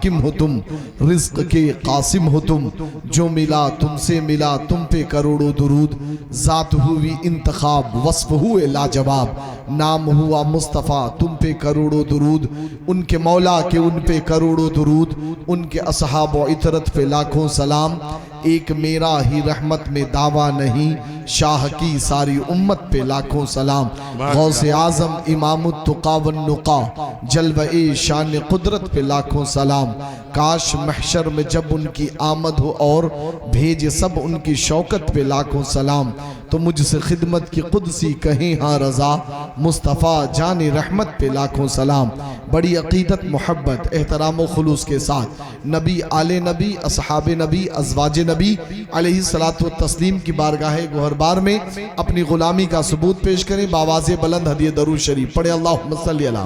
حاکم ہو تم، رزق کے قاسم ہو تم، جو ملا تم سے ملا تم پہ کروڑوں درود، ذات ہوئی انتخاب وصف ہوئے لاجواب، نام ہوا مصطفیٰ تم پہ کروڑوں درود، ان کے مولا کے ان پہ کروڑوں درود، ان کے اصحاب و عطرت پہ لاکھوں سلام، ایک میرا ہی رحمت میں دعویٰ نہیں، شاہ کی ساری امت پہ لاکھوں سلام، غوث اعظم امام التقا والنقا، جلوہ شان قدرت پہ لاکھوں سلام، کاش محشر میں جب ان کی آمد ہو اور بھیجے سب ان کی شوکت پہ لاکھوں سلام، تو مجھ سے خدمت کی قدسی کہیں ہاں رضا، مصطفیٰ جان رحمت پہ لاکھوں سلام۔ بڑی عقیدت، محبت، احترام و خلوص کے ساتھ نبی، آل نبی، اصحاب نبی، ازواج نبی علیہ الصلوۃ والتسلیم کی بارگاہ گوہربار میں اپنی غلامی کا ثبوت پیش کریں، بآواز بلند ہدیہ درود شریف پڑھیں۔ اللہم صلی علی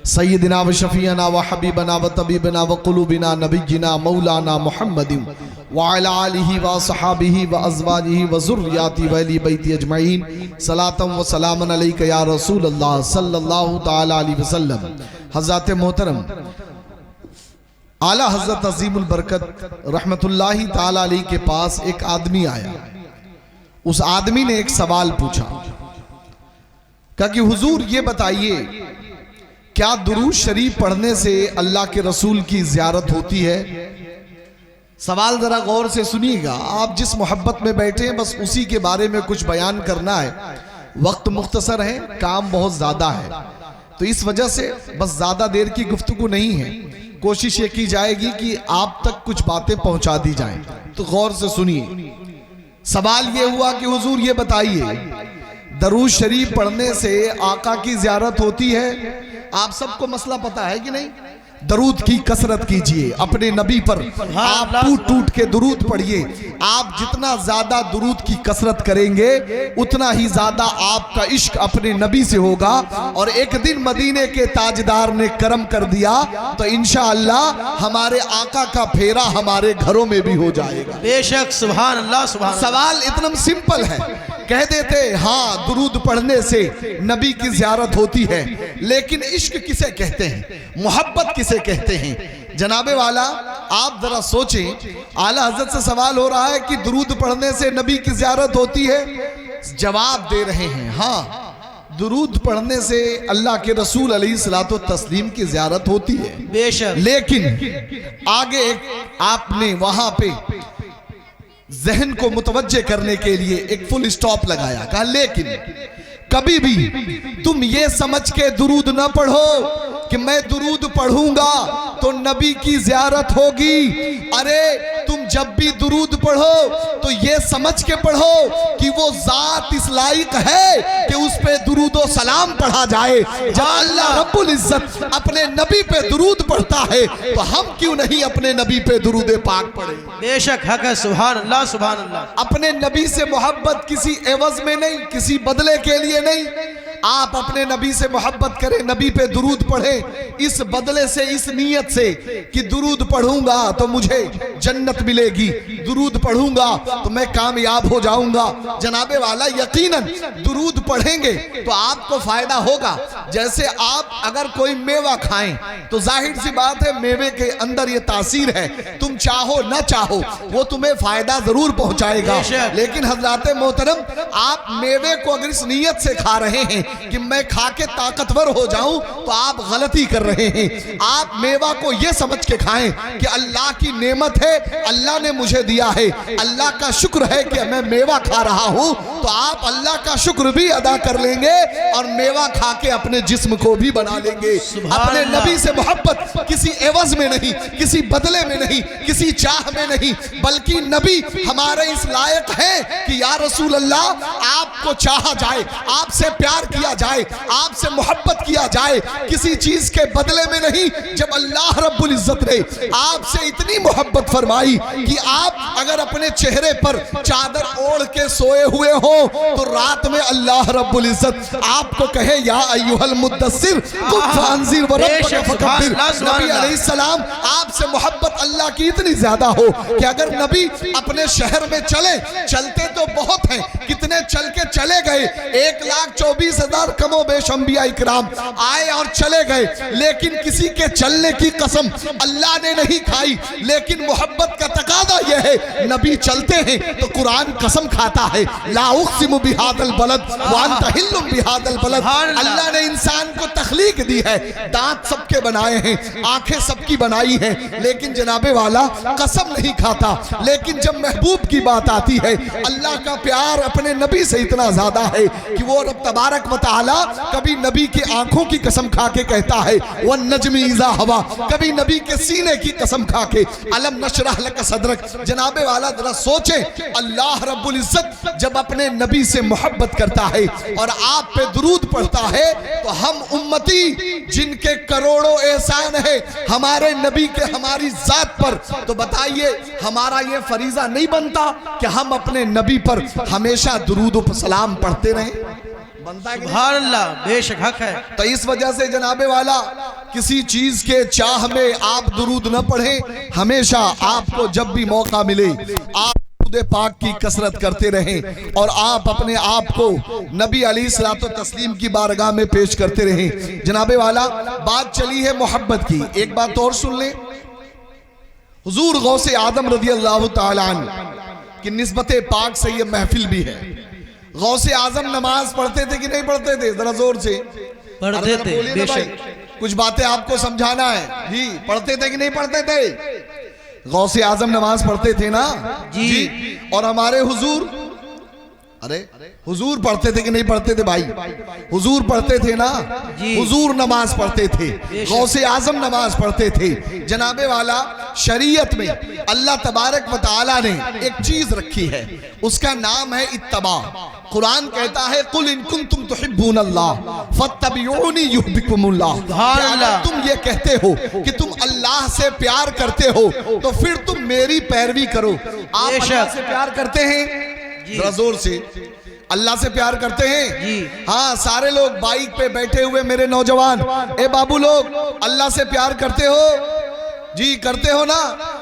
سیدنا و شفیعنا و حبیبنا و طبیبنا و قلوبنا نبینا مولانا محمد وعلی آلہ و صحابہ و ازواجہ و ذریاتہ و اہل بیت اجمعین، صلاۃ و سلام علیک یا رسول اللہ صلی اللہ تعالی علیہ وسلم۔ حضرات محترم، اعلیٰ حضرت عظیم البرکت رحمت اللہ تعالی علیہ کے پاس ایک آدمی آیا۔ اس آدمی نے ایک سوال پوچھا، کہا کہ حضور یہ بتائیے، کیا درود شریف پڑھنے سے اللہ کے رسول کی زیارت ہوتی ہے؟ سوال ذرا غور سے سنیے گا، آپ جس محبت میں بیٹھے ہیں بس اسی کے بارے میں کچھ بیان کرنا ہے، وقت مختصر ہے، کام بہت زیادہ ہے، تو اس وجہ سے بس زیادہ دیر کی گفتگو نہیں ہے، کوشش یہ کی جائے گی کہ آپ تک کچھ باتیں پہنچا دی جائیں، تو غور سے سنیے۔ سوال یہ ہوا کہ حضور یہ بتائیے، درود شریف پڑھنے سے آقا کی زیارت ہوتی ہے؟ آپ سب کو مسئلہ پتا ہے کہ نہیں؟ درود کی کثرت کیجئے، اپنے نبی پر آپ ٹوٹ ٹوٹ کے درود پڑھیے، آپ جتنا زیادہ درود کی کثرت کریں گے اتنا ہی زیادہ آپ کا عشق اپنے نبی سے ہوگا، اور ایک دن مدینے کے تاجدار نے کرم کر دیا تو انشاءاللہ ہمارے آقا کا پھیرا ہمارے گھروں میں بھی ہو جائے گا۔ بے شک، سبحان اللہ، سبحان اللہ۔ سوال اتنا سمپل ہے، کہہ دیتے ہاں درود پڑھنے سے نبی کی زیارت ہوتی ہے، لیکن عشق کسے کہتے ہیں، محبت کسے کہتے ہیں؟ جناب والا آپ ذرا سوچیں، اعلیٰ حضرت سے سوال ہو رہا ہے کہ درود پڑھنے سے نبی کی زیارت ہوتی ہے، جواب دے رہے ہیں ہاں درود پڑھنے سے اللہ کے رسول علیہ الصلوۃ والتسلیم کی زیارت ہوتی ہے، بے شک، لیکن آگے آپ نے وہاں پہ ذہن کو متوجہ کرنے کے لیے ایک فل سٹاپ لگایا، کہا لیکن کبھی بھی تم یہ سمجھ کے درود نہ پڑھو کہ میں درود پڑھوں گا تو نبی کی زیارت ہوگی۔ ارے تم جب بھی درود پڑھو تو یہ سمجھ کے پڑھو کہ وہ ذات اس لائق ہے کہ اس پہ درود و سلام پڑھا جائے۔ جب اللہ رب العزت اپنے نبی پہ درود پڑھتا ہے تو ہم کیوں نہیں اپنے نبی پہ درود پاک پڑھیں؟ بے شک حق ہے، سبحان اللہ، سبحان اللہ۔ اپنے نبی سے محبت کسی عوض میں نہیں، کسی بدلے کے لیے نہیں، آپ اپنے نبی سے محبت کریں، نبی پہ درود پڑھیں، اس بدلے سے، اس نیت سے کہ درود پڑھوں گا تو مجھے جنت ملے گی، درود پڑھوں گا تو میں کامیاب ہو جاؤں گا۔ جناب والا یقیناً درود پڑھیں گے تو آپ کو فائدہ ہوگا۔ جیسے آپ اگر کوئی میوہ کھائیں تو ظاہر سی بات ہے میوے کے اندر یہ تاثیر ہے، تم چاہو نہ چاہو وہ تمہیں فائدہ ضرور پہنچائے گا، لیکن حضرات محترم آپ میوے کو اگر اس نیت سے کھا رہے ہیں کہ میں کھا کے طاقتور ہو جاؤں تو آپ غلطی کر رہے ہیں۔ آپ میوہ کو یہ سمجھ کے کھائیں کہ اللہ کی نعمت ہے، اللہ نے مجھے دیا ہے، اللہ کا شکر ہے کہ میں میوہ کھا رہا ہوں، تو آپ اللہ کا شکر بھی ادا کر لیں گے اور میوہ کھا کے اپنے جسم کو بھی بنا لیں گے۔ اپنے نبی سے محبت کسی عوض میں نہیں، کسی بدلے میں نہیں، کسی چاہ میں نہیں، بلکہ نبی ہمارے اس لائق ہے کہ یا رسول اللہ آپ کو چاہا جائے، آپ سے پیار کیا جائے، آپ سے محبت کیا جائے، کسی چیز کے بدلے میں نہیں۔ جب اللہ رب العزت نے آپ سے اتنی محبت فرمائی کہ آپ اگر اپنے چہرے پر چادر اوڑھ کے سوئے ہوئے ہوں تو رات میں اللہ رب العزت آپ کو کہے یا ایھا المدثر قم فانذر وربک فکبر۔ نبی علیہ السلام آپ سے محبت اللہ کی اتنی زیادہ ہو کہ اگر نبی اپنے شہر میں چلتے تو بہت ہیں، کتنے چل کے چلے گئے، 1,24,000 کم و بیش انبیاء اکرام آئے اور چلے گئے، لیکن کسی کے چلنے کی قسم اللہ نے نہیں کھائی، لیکن محبت کا تقاضا یہ ہے نبی چلتے ہیں تو قرآن قسم کھاتا ہے لا اقسم بہذا البلد وانت حل بہذا البلد۔ اللہ نے انسان کو تخلیق دی ہے، دانت سب کے بنائے ہیں، آنکھیں سب کی بنائی ہیں، لیکن جناب والا قسم نہیں کھاتا۔ لیکن جب محبوب کی بات آتی ہے، اللہ کا پیار اپنے نبی سے اتنا زیادہ ہے کہ وہ رب تبارک و تعالی کبھی نبی کی آنکھوں کی قسم کھا کے کہتا ہے وَالنَّجْمِ إِذَا هَوَىٰ، کبھی نبی کے سینے کی قسم کھا کے أَلَمْ نَشْرَحْ لَكَ صَدْرَكَ۔ جناب والا ذرا سوچیں، اللہ رب العزت جب اپنے نبی سے محبت کرتا ہے اور آپ پہ درود پڑھتا ہے تو ہم امتی جن کے کروڑوں احسان ہے ہمارے نبی کے ہماری ذات پر، تو بتائیے ہمارا یہ فریضہ نہیں بنتا کہ ہم اپنے نبی پر ہمیشہ درود و سلام پڑھتے رہیں؟ بنتا ہے کہ نہیں؟ سبحان اللہ، بے شک حق ہے۔ تو اس وجہ سے جناب والا کسی چیز کے چاہ میں آپ درود نہ پڑھیں، ہمیشہ آپ کو جب بھی موقع ملے آپ درود پاک کی کثرت کرتے رہیں اور آپ اپنے آپ کو نبی علیہ الصلوۃ والتسلیم کی بارگاہ میں پیش کرتے رہیں۔ جناب والا بات چلی ہے محبت کی، ایک بات اور سن لیں، حضور غوث اعظم رضی اللہ تعالیٰ عنہ کی نسبت پاک سے یہ محفل بھی ہے۔ غوث اعظم نماز پڑھتے تھے کہ نہیں پڑھتے تھے؟ ذرا زور سے پڑھتے تھے، بے شک۔ کچھ باتیں آپ کو سمجھانا ہے جی، پڑھتے تھے کہ نہیں پڑھتے تھے؟ غوث اعظم نماز پڑھتے تھے نا جی، اور ہمارے حضور حضور پڑھتے تھے کہ نہیں پڑھتے تھے بھائی؟ حضور پڑھتے تھے نا، حضور نماز پڑھتے تھے، غوث اعظم نماز پڑھتے تھے۔ جناب والا شریعت میں اللہ تبارک و تعالیٰ نے ایک چیز رکھی ہے، اس کا نام ہے اتباع۔ قرآن کہتا ہے قُلْ إِن كُنْتُمْ تُحِبُّونَ اللَّهَ فَاتَّبِعُونِی يُحْبِبْكُمُ اللَّهُ۔ اگر تم یہ کہتے ہو کہ تم اللہ سے پیار کرتے ہو تو پھر تم میری پیروی کرو۔ آپ اللہ سے پیار کرتے ہیں؟ ذرا زور سے، اللہ سے پیار کرتے ہیں؟ ہاں، سارے لوگ بائک پہ بیٹھے ہوئے میرے نوجوان، اے بابو لوگ، اللہ سے پیار کرتے ہو؟ جی کرتے ہو نا؟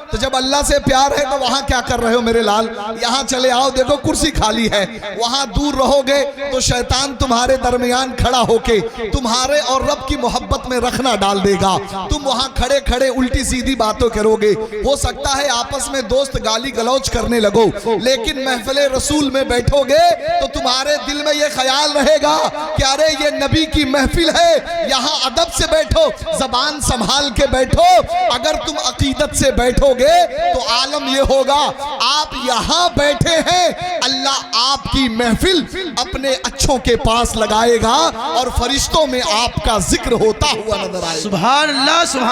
تو جب اللہ سے پیار ہے تو وہاں کیا کر رہے ہو میرے لال؟ یہاں چلے آؤ، دیکھو کرسی خالی ہے، وہاں دور رہو گے تو شیطان تمہارے درمیان کھڑا ہو کے تمہارے اور رب کی محبت میں رکھنا ڈال دے گا۔ تم وہاں کھڑے کھڑے الٹی سیدھی باتوں کرو گے، ہو سکتا ہے آپس میں دوست گالی گلوچ کرنے لگو، لیکن محفل رسول میں بیٹھو گے تو تمہارے دل میں یہ خیال رہے گا کہ ارے یہ نبی کی محفل ہے، یہاں ادب سے بیٹھو، زبان سنبھال کے بیٹھو۔ اگر تم عقیدت سے بیٹھو گے تو عالم یہ ہوگا آپ یہاں بیٹھے ہیں، اللہ آپ کی محفل اپنے اچھوں کے پاس لگائے گا اور فرشتوں میں آپ کا ذکر ہوتا ہوا نظر آئے گا۔ سبحان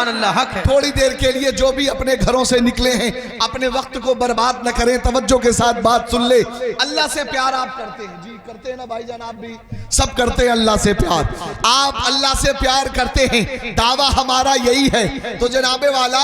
اللہ، حق ہے۔ تھوڑی دیر کے لیے جو بھی اپنے گھروں سے نکلے ہیں اپنے وقت کو برباد نہ کریں، توجہ کے ساتھ بات سن لے۔ اللہ سے پیار آپ کرتے ہیں؟ جی کرتے ہیں نا بھائی جان، آپ بھی سب کرتے ہیں اللہ سے پیار۔ آپ اللہ سے پیار کرتے ہیں، دعویٰ ہمارا یہی ہے۔ تو جناب والا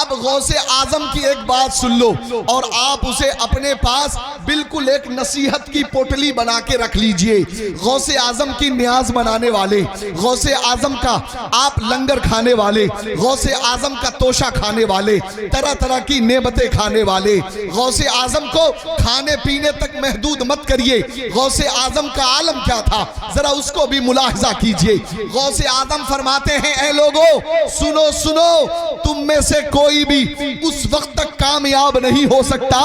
اب غوث اعظم کی ایک بات سن لو اور آپ اسے اپنے پاس بالکل ایک نصیحت کی پوٹلی بنا کے رکھ لیجئے۔ غوث اعظم کی نیاز منانے والے، غوث اعظم کا آپ لنگر کھانے والے، غوث اعظم کا توشہ کھانے والے، طرح طرح کی نعمتیں کھانے والے، غوث اعظم کو کھانے پینے تک محدود مت کریے۔ غوث اعظم کا عالم کیا تھا ذرا اس کو بھی ملاحظہ کیجئے۔ غوث اعظم فرماتے ہیں اے لوگو سنو سنو، تم میں سے کوئی بھی اس وقت تک کامیاب نہیں ہو سکتا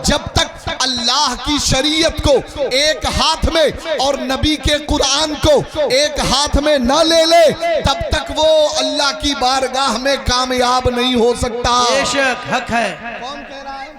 جب تک اللہ کی شریعت کو ایک ہاتھ میں اور نبی کے قرآن کو ایک ہاتھ میں نہ لے لے، تب تک وہ اللہ کی بارگاہ میں کامیاب نہیں ہو سکتا۔ بے شک حق ہے۔ کون کہہ رہا ہے؟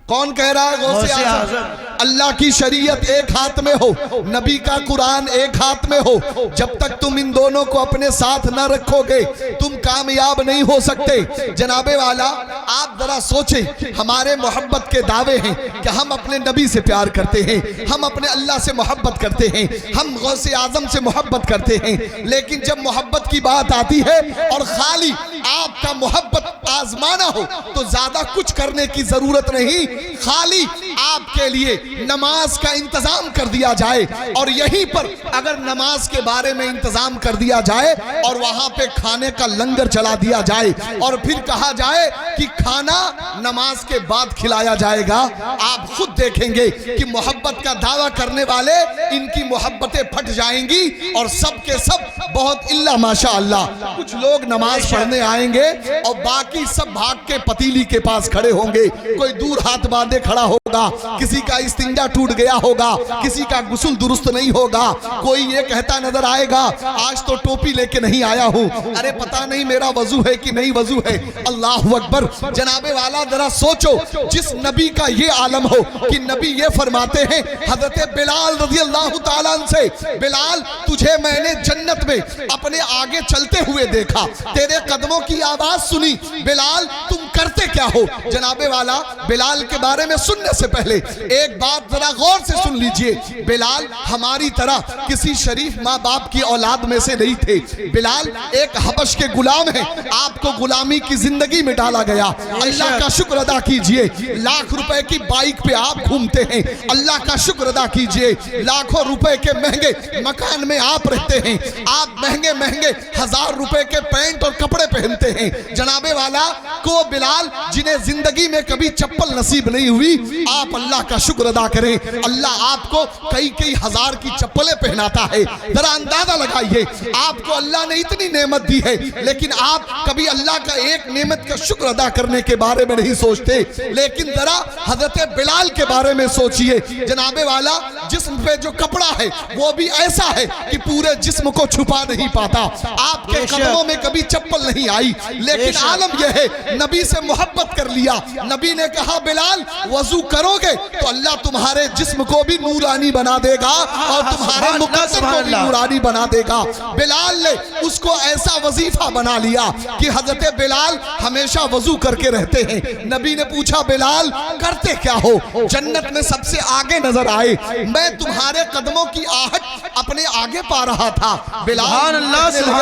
کون کہہ رہا ہے؟ غوث اعظم۔ اللہ کی شریعت ایک ہاتھ میں ہو، نبی کا قرآن ایک ہاتھ میں ہو، جب تک تم ان دونوں کو اپنے ساتھ نہ رکھو گے تم کامیاب نہیں ہو سکتے۔ جناب والا آپ ذرا سوچیں، ہمارے محبت کے دعوے ہیں کہ ہم اپنے نبی سے پیار کرتے ہیں، ہم اپنے اللہ سے محبت کرتے ہیں، ہم غوث اعظم سے محبت کرتے ہیں، لیکن جب محبت کی بات آتی ہے اور خالی آپ کا محبت آزمانا ہو تو زیادہ کچھ کرنے کی ضرورت نہیں، خالی آپ کے لیے نماز کا انتظام کر دیا جائے، اور یہیں پر اگر نماز کے بارے میں انتظام کر دیا جائے اور وہاں پہ کھانے کا لنگر چلا دیا جائے اور پھر کہا جائے کہ کھانا نماز کے بعد کھلایا جائے گا، آپ خود دیکھیں گے کہ محبت کا دعویٰ کرنے والے ان کی محبتیں پھٹ جائیں گی، اور سب کے سب بہت اللہ ماشاءاللہ کچھ لوگ نماز پڑھنے آئیں گے اور باقی سب بھاگ کے پتیلی کے پاس کھڑے ہوں گے، کوئی دور ہاتھ باندھے کھڑا ہوگا، کسی کا استنجا ٹوٹ گیا ہوگا، کسی کا غسل درست نہیں ہوگا، کوئی یہ کہتا نظر آئے گا آج تو ٹوپی لے کے نہیں آیا ہوں، ارے پتہ نہیں میرا وضو ہے کہ نہیں وضو ہے۔ اللہ اکبر، جناب والا ذرا سوچو، جس نبی کا یہ عالم ہو کہ نبی یہ فرماتے ہیں حضرت بلال رضی اللہ تعالیٰ عنہ سے، بلال تجھے میں نے جنت میں اپنے آگے چلتے ہوئے دیکھا، تیرے قدموں کی آواز سنی، بلال تم کرتے کیا ہو؟ جناب والا بلال کے بارے میں سننے سے پہلے ایک بات ذرا غور سے سن لیجئے، بلال ہماری طرح کسی شریف ماں باپ کی اولاد میں سے نہیں تھے، بلال ایک حبش کے غلام ہیں، آپ کو غلامی کی زندگی میں ڈالا گیا، اللہ کا شکر ادا کیجئے، لاکھ روپے کی بائک پہ آپ گھومتے ہیں، اللہ کا شکر ادا کیجئے، لاکھوں روپے کے مہنگے مکان میں آپ رہتے ہیں، آپ مہنگے مہنگے 1000 روپے کے پینٹ اور کپڑے پہنتے ہیں، جناب والا کو بلال جنہیں زندگی میں کبھی چپل نصیب نہیں ہوئی، آپ اللہ کا شکر ادا کریں، اللہ آپ کو کئی ہزار کی چپلیں پہناتا ہے، ذرا اندازہ لگائیے، آپ کو اللہ نے اتنی نعمت دی ہے لیکن آپ کبھی اللہ کا ایک نعمت کا شکر ادا کرنے کے بارے میں نہیں سوچتے، لیکن ذرا حضرت بلال کے بارے میں سوچئے، جناب والا جسم پہ جو کپڑا ہے وہ بھی ایسا ہے کہ پورے جسم کو چھپا نہیں پاتا، آپ کے قدموں میں کبھی چپل نہیں آئی، لیکن عالم یہ ہے نبی سے محبت کر لیا، نبی نے کہا بلال وضو کرو گے تو اللہ تمہارے جسم کو بھی نورانی بنا دے گا اور تمہارے مقدس کو بھی نورانی بنا دے گا، بلال نے اس کو ایسا وظیفہ بنا لیا کہ حضرت بلال ہمیشہ وضو کر کے رہتے ہیں، نبی نے پوچھا بلال کرتے کیا ہو؟ جنت میں سب سے آگے نظر آئے، میں تمہارے قدموں کی آہٹ اپنے آگے پا رہا تھا، بلال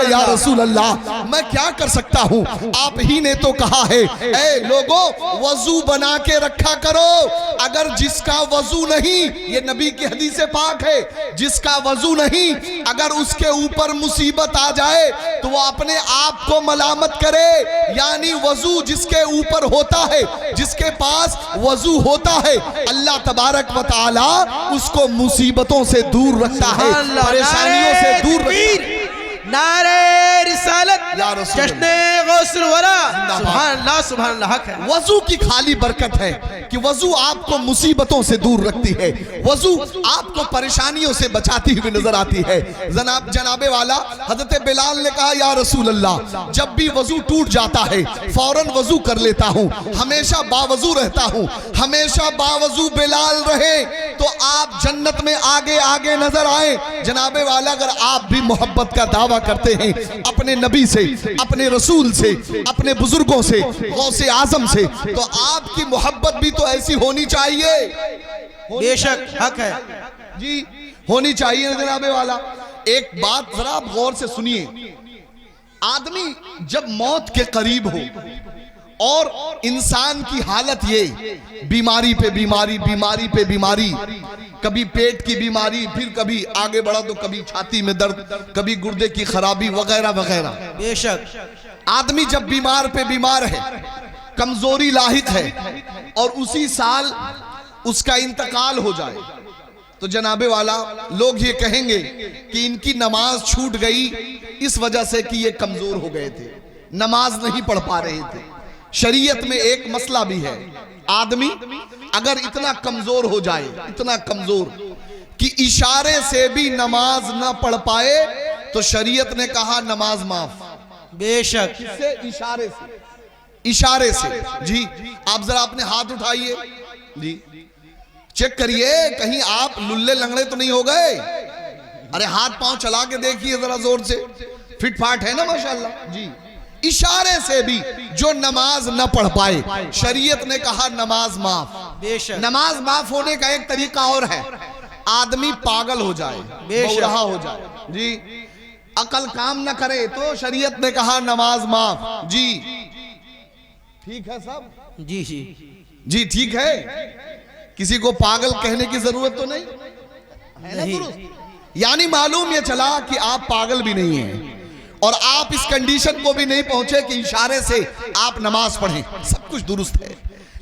یا رسول اللہ میں کیا کر سکتا ہوں؟ آپ ہی نے تو کہا ہے اے لوگوں وضو بنا کے رکھا کرو، اگر جس کا وضو نہیں، یہ نبی کی حدیث پاک ہے، جس کا وضو نہیں اگر اس کے اوپر مصیبت آ جائے تو وہ اپنے آپ کو ملامت کرے، یعنی وضو جس کے اوپر ہوتا ہے، جس کے پاس وضو ہوتا ہے، اللہ تبارک و تعالی اس کو مصیبتوں سے دور رکھتا ہے، پریشانیوں سے دور رکھتا ہے۔ نعرہ رسالت یا رسول جشن غوث الورا، سبحان اللہ حق ہے۔ وضو کی خالی برکت ہے کہ وضو آپ کو مصیبتوں سے دور رکھتی ہے، وضو آپ کو پریشانیوں سے بچاتی ہوئی نظر آتی ہے، جناب والا حضرت بلال نے کہا یا رسول اللہ جب بھی وضو ٹوٹ جاتا ہے فوراً وضو کر لیتا ہوں، ہمیشہ باوضو رہتا ہوں، ہمیشہ باوضو بلال رہے تو آپ جنت میں آگے آگے نظر آئیں، جناب والا اگر آپ بھی محبت کا دعویٰ کرتے ہیں اپنے نبی سے، اپنے رسول سے، اپنے بزرگوں سے، غوث اعظم سے، تو آپ کی محبت بھی تو ایسی ہونی چاہیے، بے شک حق ہے جی ہونی چاہیے جناب والا۔ ایک بات ذرا آپ غور سے سنیے، آدمی جب موت کے قریب ہو اور انسان کی حالت یہ بیماری پہ بیماری، بیماری پہ بیماری، کبھی پیٹ کی بیماری، پھر کبھی آگے بڑھا تو کبھی چھاتی میں درد، کبھی گردے کی خرابی وغیرہ وغیرہ، بے شک آدمی جب بیمار پہ بیمار ہے، کمزوری لاحق ہے اور اسی سال اس کا انتقال ہو جائے تو جناب والا لوگ یہ کہیں گے کہ ان کی نماز چھوٹ گئی اس وجہ سے کہ یہ کمزور ہو گئے تھے، نماز نہیں پڑھ پا رہے تھے۔ شریعت میں ایک مسئلہ بھی ہے، آدمی اگر اتنا کمزور ہو جائے، اتنا کمزور کہ اشارے سے بھی نماز نہ پڑھ پائے تو شریعت نے کہا نماز معاف، بے شک کس سے؟ اشارے سے، اشارے سے۔ جی آپ ذرا اپنے ہاتھ اٹھائیے، جی چیک کریے کہیں آپ للے لنگڑے تو نہیں ہو گئے، ارے ہاتھ پاؤں چلا کے دیکھیے ذرا زور سے، فٹ فاٹ ہے نا ماشاءاللہ، جی اشارے سے بھی جو نماز نہ پڑھ پائے شریعت نے کہا نماز معاف۔ بے شک نماز معاف ہونے کا ایک طریقہ اور ہے، آدمی پاگل ہو جائے، بورہا ہو جائے، جی عقل کام نہ کرے تو شریعت نے کہا نماز معاف۔ جی ٹھیک ہے سب؟ جی جی جی ٹھیک ہے۔ کسی کو پاگل کہنے کی ضرورت تو نہیں ہے نا درست؟ یعنی معلوم یہ چلا کہ آپ پاگل بھی نہیں ہیں اور آپ اس کنڈیشن کو بھی نہیں پہنچے کہ اشارے سے آپ نماز پڑھیں، سب کچھ درست ہے۔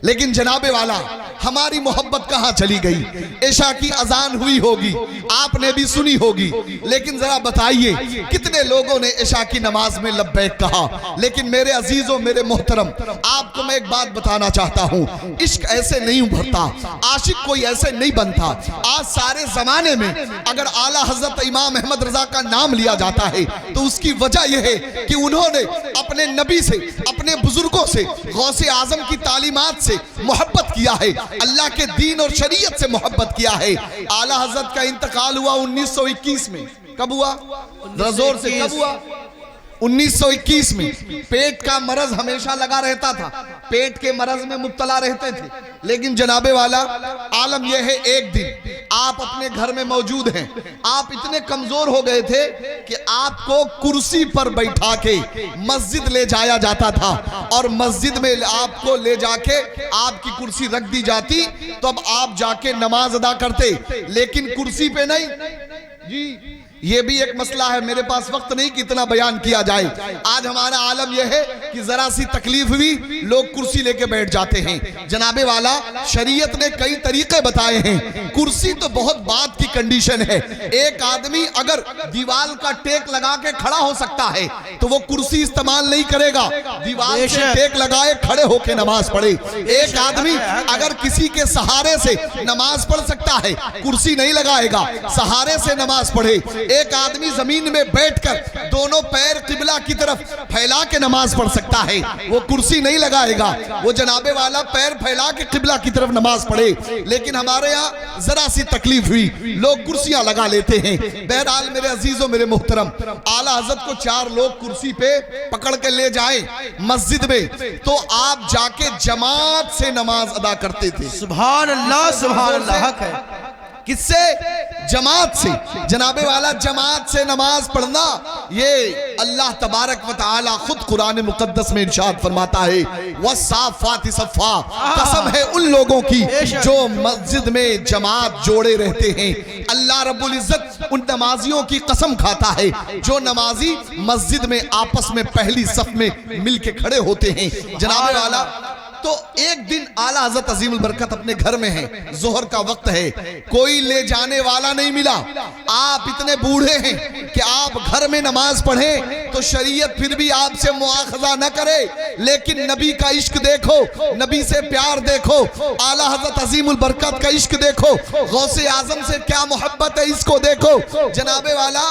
لیکن جناب والا ہماری محبت کہاں چلی گئی؟ عشاء کی اذان ہوئی ہوگی، آپ نے بھی سنی ہوگی، لیکن ذرا بتائیے کتنے لوگوں نے عشاء کی نماز میں لبیک کہا؟ لیکن میرے عزیزوں، میرے محترم، آپ کو میں ایک بات بتانا چاہتا ہوں، عشق ایسے نہیں ابھرتا، عاشق کوئی ایسے نہیں بنتا۔ آج سارے زمانے میں اگر اعلیٰ حضرت امام احمد رضا کا نام لیا جاتا ہے تو اس کی وجہ یہ ہے کہ انہوں نے اپنے نبی سے، اپنے بزرگوں سے، غوث اعظم کی تعلیمات سے محبت کیا ہے، اللہ کے دین اور شریعت سے محبت کیا ہے۔ اعلیٰ حضرت کا انتقال ہوا 1921 میں۔ کب ہوا؟ ذرا زور سے، کب ہوا؟ 1921 میں۔ پیٹ کا مرض ہمیشہ لگا رہتا تھا، پیٹ کے مرض میں مبتلا رہتے تھے، لیکن جناب والا عالم یہ ہے، ایک دن آپ اپنے گھر میں موجود ہیں، آپ اتنے کمزور ہو گئے تھے کہ آپ کو کرسی پر بیٹھا کے مسجد لے جایا جاتا تھا، اور مسجد میں آپ کو لے جا کے آپ کی کرسی رکھ دی جاتی، تو اب آپ جا کے نماز ادا کرتے، لیکن کرسی پہ نہیں۔ جی یہ بھی ایک مسئلہ ہے، میرے پاس وقت نہیں کہ اتنا بیان کیا جائے۔ آج ہمارا عالم یہ ہے کہ ذرا سی تکلیف ہوئی لوگ کرسی لے کے بیٹھ جاتے ہیں۔ جناب والا شریعت نے کئی طریقے بتائے ہیں، کرسی تو بہت بات کی کنڈیشن ہے۔ ایک آدمی اگر دیوال کا ٹیک لگا کے کھڑا ہو سکتا ہے تو وہ کرسی استعمال نہیں کرے گا، دیوال سے ٹیک لگائے کھڑے ہو کے نماز پڑھے۔ ایک آدمی اگر کسی کے سہارے سے نماز پڑھ سکتا ہے، کرسی نہیں لگائے گا، سہارے سے نماز پڑھے۔ ایک آدمی زمین میں بیٹھ کر دونوں پیر قبلہ کی طرف پھیلا کے نماز پڑھ سکتا ہے، وہ کرسی نہیں لگائے گا، وہ جناب والا پیر پھیلا کے قبلہ کی طرف نماز پڑھے۔ لیکن ہمارے ہاں ذرا سی تکلیف ہوئی لوگ کرسیاں لگا لیتے ہیں۔ بہرحال میرے عزیزوں، میرے محترم، اعلیٰ حضرت کو 4 لوگ کرسی پہ پکڑ کے لے جائیں مسجد میں تو آپ جا کے جماعت سے نماز ادا کرتے تھے۔ سبحان اللہ، سبحان اللہ، حق ہے۔ کس سے؟ جماعت سے۔ جناب والا جماعت سے نماز پڑھنا، یہ اللہ تبارک و تعالی خود قرآن مقدس میں ارشاد فرماتا ہے، وَالصَّافَّاتِ صَفًّا، قسم ہے ان لوگوں کی جو مسجد میں جماعت جوڑے رہتے ہیں۔ اللہ رب العزت ان نمازیوں کی قسم کھاتا ہے جو نمازی مسجد میں آپس میں پہلی صف میں مل کے کھڑے ہوتے ہیں۔ جناب والا تو ایک دن اعلیٰ حضرت عظیم البرکت اپنے گھر میں ہیں، ظہر کا وقت ہے، کوئی لے جانے والا نہیں ملا، آپ اتنے بوڑھے ہیں کہ آپ گھر میں نماز پڑھیں تو شریعت پھر بھی آپ سے مواخذہ نہ کرے، لیکن نبی کا عشق دیکھو، نبی سے پیار دیکھو، اعلیٰ حضرت عظیم البرکت کا عشق دیکھو، غوث اعظم سے کیا محبت ہے اس کو دیکھو۔ جناب والا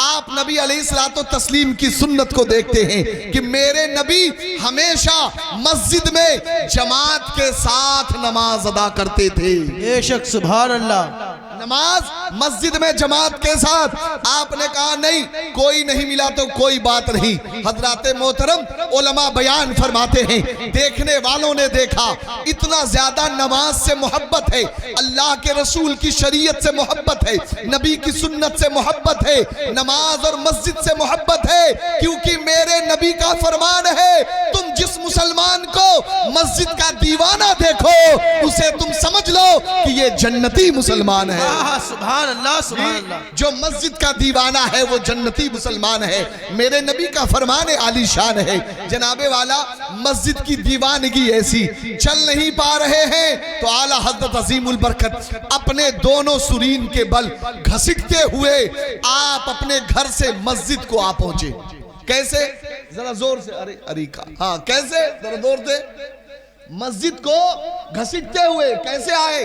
آپ نبی علیہ الصلوۃ والتسلیم کی سنت کو دیکھتے ہیں کہ میرے نبی ہمیشہ مسجد میں جماعت کے ساتھ نماز ادا کرتے تھے۔ بے شک، سبحان اللہ۔ نماز مسجد میں جماعت کے ساتھ۔ آپ نے کہا نہیں، کوئی نہیں ملا تو کوئی بات نہیں۔ حضرات محترم علماء بیان فرماتے ہیں، دیکھنے والوں نے دیکھا اتنا زیادہ نماز سے محبت ہے، اللہ کے رسول کی شریعت سے محبت ہے، نبی کی سنت سے محبت ہے، نماز اور مسجد سے محبت ہے، کیونکہ میرے نبی کا فرمان ہے، تم جس مسلمان کو مسجد کا دیوانہ دیکھو اسے تم سمجھ لو کہ یہ جنتی مسلمان ہے۔ سبحان اللہ، سبحان اللہ۔ جو مسجد کا دیوانہ ہے وہ جنتی مسلمان ہے۔ میرے نبی کا فرمان عالی شان ہے۔ جناب والا مسجد کی دیوانگی ایسی، چل نہیں پا رہے ہیں تو اعلیٰ حضرت عظیم البرکت اپنے دونوں سرین کے بل گھسٹتے ہوئے آپ اپنے گھر سے مسجد کو آ پہنچے۔ کیسے؟ ذرا زور سے، اریکا، ہاں کیسے؟ ذرا زور سے۔ مسجد کو گھسٹتے ہوئے کیسے آئے؟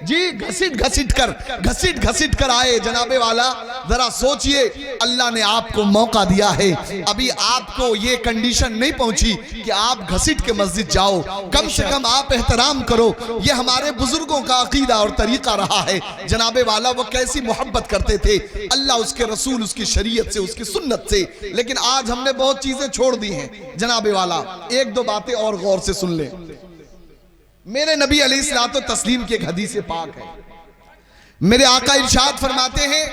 جی گھسٹ کر آئے۔ جناب والا ذرا سوچئے، اللہ نے آپ کو موقع دیا ہے، ابھی آپ کو یہ کنڈیشن نہیں پہنچی کہ آپ گھسٹ کے مسجد جاؤ، کم سے کم آپ احترام کرو۔ یہ ہمارے بزرگوں کا عقیدہ اور طریقہ رہا ہے۔ جناب والا وہ کیسی محبت کرتے تھے اللہ، اس کے رسول، اس کی شریعت سے، اس کی سنت سے۔ لیکن آج ہم نے بہت چیزیں چھوڑ دی ہیں۔ جناب والا ایک دو باتیں اور غور سے سن لیں۔ میرے نبی علیہ الصلوۃ والتسلیم کی ایک حدیث پاک ہے، میرے آقا ارشاد فرماتے ہیں،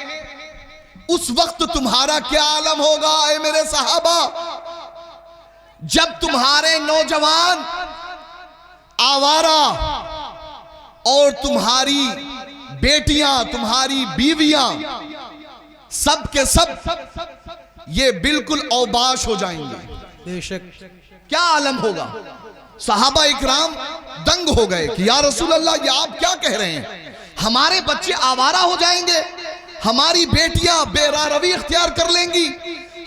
اس وقت تمہارا کیا عالم ہوگا اے میرے صحابہ، جب تمہارے نوجوان آوارہ اور تمہاری بیٹیاں، تمہاری بیویاں، سب کے سب یہ بالکل اوباش ہو جائیں گے. بے شک. کیا عالم ہوگا؟ صحابہ اکرام دنگ ہو گئے کہ یا رسول اللہ یہ آپ کیا کہہ رہے ہیں؟ ہمارے بچے آوارہ ہو جائیں گے، ہماری بیٹیاں بے راہ روی اختیار کر لیں گی،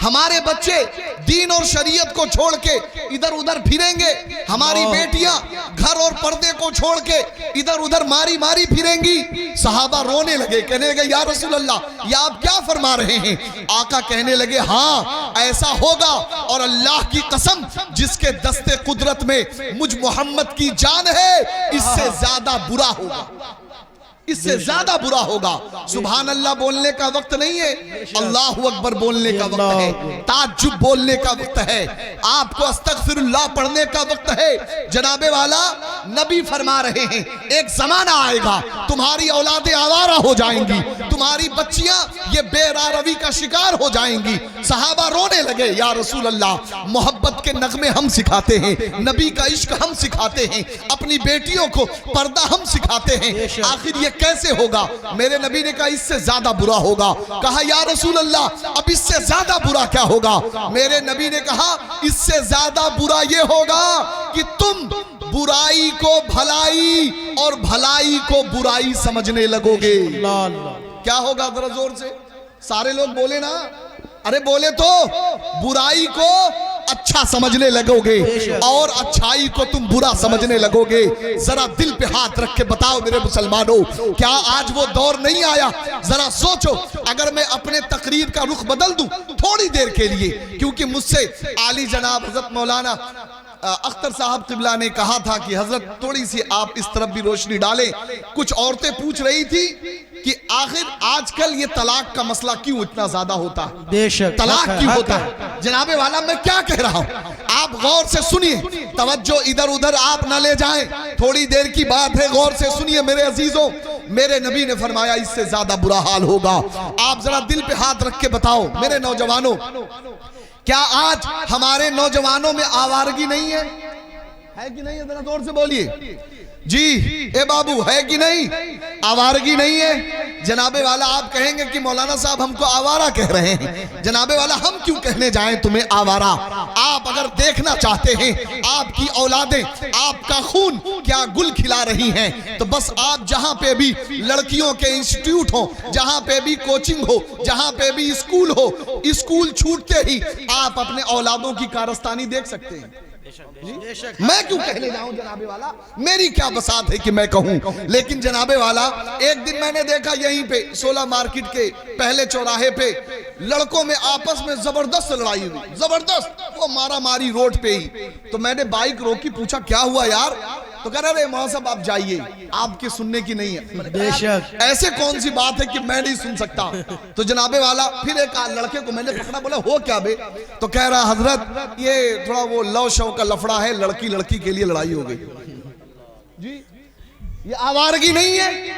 ہمارے بچے دین اور شریعت کو چھوڑ کے ادھر ادھر پھریں گے، ہماری بیٹیاں گھر اور پردے کو چھوڑ کے ادھر ادھر ماری ماری پھریں گی. صحابہ رونے لگے، کہنے لگے یا رسول اللہ یہ آپ کیا فرما رہے ہیں؟ آقا کہنے لگے ہاں ایسا ہوگا، اور اللہ کی قسم جس کے دست قدرت میں مجھ محمد کی جان ہے اس سے زیادہ برا ہوگا، اس سے زیادہ برا ہوگا. سبحان اللہ بولنے کا وقت نہیں ہے، اللہ اکبر بولنے کا وقت ہے، تعجب بولنے کا وقت ہے، آپ کو استغفر اللہ پڑھنے کا وقت ہے. جناب والا نبی فرما رہے ہیں ایک زمانہ آئے گا تمہاری اولادیں آوارہ ہو جائیں گی، تمہاری بچیاں یہ بے راہ روی کا شکار ہو جائیں گی. صحابہ رونے لگے، یا رسول اللہ محبت کے نغمے ہم سکھاتے ہیں، نبی کا عشق ہم سکھاتے ہیں، اپنی بیٹیوں کو پردہ ہم سکھاتے ہیں، آخر یہ کیسے ہوگا؟ میرے نبی نے کہا اس سے زیادہ برا ہوگا. کہا یا رسول اللہ اب اس سے زیادہ برا کیا ہوگا؟ میرے نبی نے کہا اس سے زیادہ برا یہ ہوگا کہ تم برائی کو بھلائی اور بھلائی کو برائی سمجھنے لگو گے. کیا ہوگا؟ ذرا زور سے سارے لوگ بولے نا، ارے بولے تو برائی کو اچھا سمجھنے لگو گے اور اچھائی کو تم برا سمجھنے لگو گے. ذرا دل پہ ہاتھ رکھ کے بتاؤ میرے مسلمانوں، کیا آج وہ دور نہیں آیا؟ ذرا سوچو اگر میں اپنے تقریر کا رخ بدل دوں تھوڑی دیر کے لیے، کیونکہ مجھ سے عالی جناب حضرت مولانا اختر صاحب قبلہ نے کہا تھا کہ حضرت تھوڑی سی آپ اس طرف بھی روشنی ڈالیں. کچھ عورتیں پوچھ رہی تھی کہ آخر آج کل یہ طلاق کا مسئلہ کیوں اتنا زیادہ ہوتا ہے؟ بے شک طلاق کیوں ہوتا ہے؟ جناب والا میں کیا کہہ رہا ہوں آپ غور سے سنیے، توجہ ادھر ادھر آپ نہ لے جائیں، تھوڑی دیر کی بات ہے، غور سے سنیے میرے عزیزوں. میرے نبی نے فرمایا اس سے زیادہ برا حال ہوگا. آپ ذرا دل پہ ہاتھ رکھ کے بتاؤ میرے نوجوانوں، کیا آج ہمارے نوجوانوں میں آوارگی نہیں ہے؟ ہے کہ نہیں؟ ذرا زور سے بولیے جی اے بابو، ہے کہ نہیں؟ آوارگی نہیں ہے؟ جناب والا آپ کہیں گے کہ مولانا صاحب ہم کو آوارہ کہہ رہے ہیں. جناب والا ہم کیوں کہنے جائیں تمہیں آوارہ؟ آپ اگر دیکھنا چاہتے ہیں آپ کی اولادیں، آپ کا خون کیا گل کھلا رہی ہیں، تو بس آپ جہاں پہ بھی لڑکیوں کے انسٹیٹیوٹ ہو، جہاں پہ بھی کوچنگ ہو، جہاں پہ بھی اسکول ہو، اسکول چھوٹتے ہی آپ اپنے اولادوں کی کارستانی دیکھ سکتے ہیں. میں کیوں کہنے جاؤں جناب والا؟ میری کیا بساط ہے کہ میں کہوں؟ لیکن جناب والا ایک دن میں نے دیکھا یہیں پہ 16 مارکٹ کے پہلے چوراہے پہ لڑکوں میں آپس میں زبردست لڑائی ہوئی، زبردست، وہ مارا ماری روڈ پہ ہی. تو میں نے بائک روکی، پوچھا کیا ہوا یار؟ تو کہہ رہے مولانا صاحب آپ جائیے، آپ کے سننے کی نہیں ہے. بے شک ایسے کون سی بات ہے کہ میں نہیں سن سکتا؟ تو جناب والا پھر ایک لڑکے کو میں نے پکڑا، بولا ہو کیا بے؟ تو کہہ رہا حضرت یہ تھوڑا وہ لو شو کا لفڑا ہے، لڑکی لڑکی کے لیے لڑائی ہو گئی. جی یہ آوارگی نہیں ہے،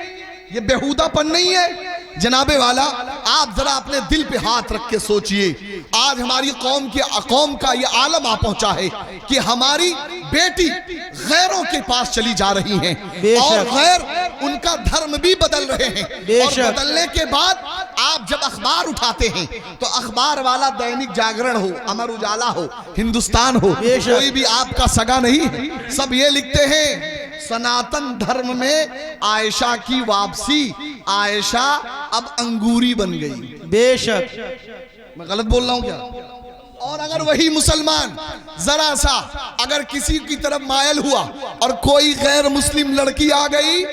یہ بیہودہ پن نہیں ہے. جناب والا آپ ذرا اپنے دل پہ ہاتھ رکھ کے سوچئے، آج ہماری قوم کا یہ عالم آ پہنچا ہے کہ ہماری بیٹی غیروں کے پاس چلی جا رہی ہیں اور غیر ان کا دھرم بھی بدل رہے ہیں. اور بدلنے کے بعد آپ جب اخبار اٹھاتے ہیں تو اخبار والا دینک جاگرن ہو، امر اجالا ہو، ہندوستان ہو، کوئی بھی آپ کا سگا نہیں ہے. سب یہ لکھتے ہیں سناتن دھرم میں عائشہ کی واپسی، عائشہ اب انگوری بن گئی. بے شک میں غلط بول رہا ہوں کیا؟ اور اگر وہی مسلمان ذرا سا اگر کسی کی طرف مائل ہوا اور کوئی غیر مسلم لڑکی آ گئی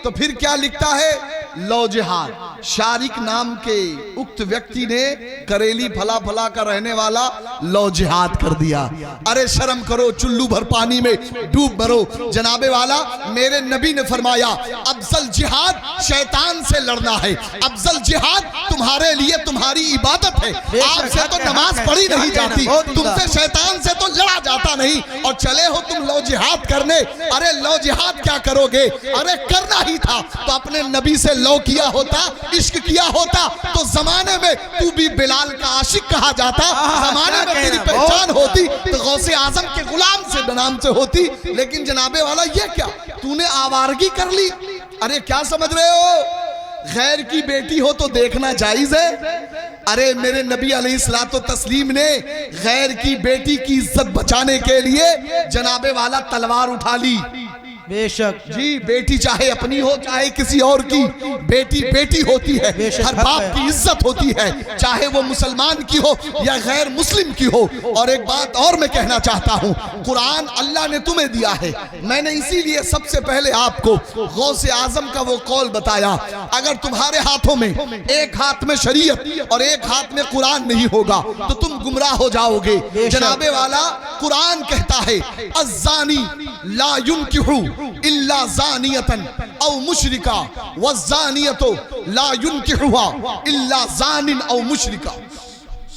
تو پھر کیا لکھتا ہے؟ لو جہاد. شارک نام کے اکت ویکتی نے کریلی پھلا پھلا کا رہنے والا لو جہاد کر دیا. ارے شرم کرو، چلو بھر پانی میں ڈوب مرو. جناب والا میرے نبی نے فرمایا افضل جہاد شیطان سے لڑنا ہے، افضل جہاد تمہارے لیے تمہاری عبادت ہے. آپ سے تو نماز پڑھی نہیں جاتی، تم سے شیطان سے تو لڑا جاتا نہیں، اور چلے ہو تم لو جہاد کرنے. ارے لو جہاد کیا کرو گے؟ ارے کرنا ہی تھا تو اپنے نبی سے لو کیا ہوتا، عشق کیا ہوتا تو زمانے میں تو بھی بلال کا عاشق کہا جاتا، زمانے میں تیری پہچان ہوتی تو غوث اعظم کے غلام سے نام سے ہوتی. لیکن جناب والا یہ کیا؟ تو نے آوارگی کر لی. ارے کیا سمجھ رہے ہو؟ غیر کی بیٹی ہو تو دیکھنا جائز ہے؟ ارے میرے نبی علیہ الصلوۃ والتسلیم نے غیر کی بیٹی کی عزت بچانے کے لیے جناب والا تلوار اٹھا لی. بے شک جی بیٹی چاہے اپنی ہو چاہے کسی اور کی، بیٹی بیٹی ہوتی ہے. ہر باپ کی عزت ہوتی ہے، چاہے وہ مسلمان کی ہو یا غیر مسلم کی ہو. اور ایک بات اور میں کہنا چاہتا ہوں، قرآن اللہ نے تمہیں دیا ہے. میں نے اسی لیے سب سے پہلے آپ کو غوث اعظم کا وہ قول بتایا، اگر تمہارے ہاتھوں میں ایک ہاتھ میں شریعت اور ایک ہاتھ میں قرآن نہیں ہوگا تو تم گمراہ ہو جاؤ گے. جناب والا قرآن کہتا ہے الزانی لا ينکح الا زانیتا او مشرکا والزانیت لا ينکحها الا زان او مشرکا.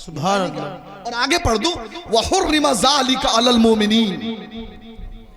سبحان اللہ. اور آگے پڑھ دوں وحرم ذالک علی المومنین.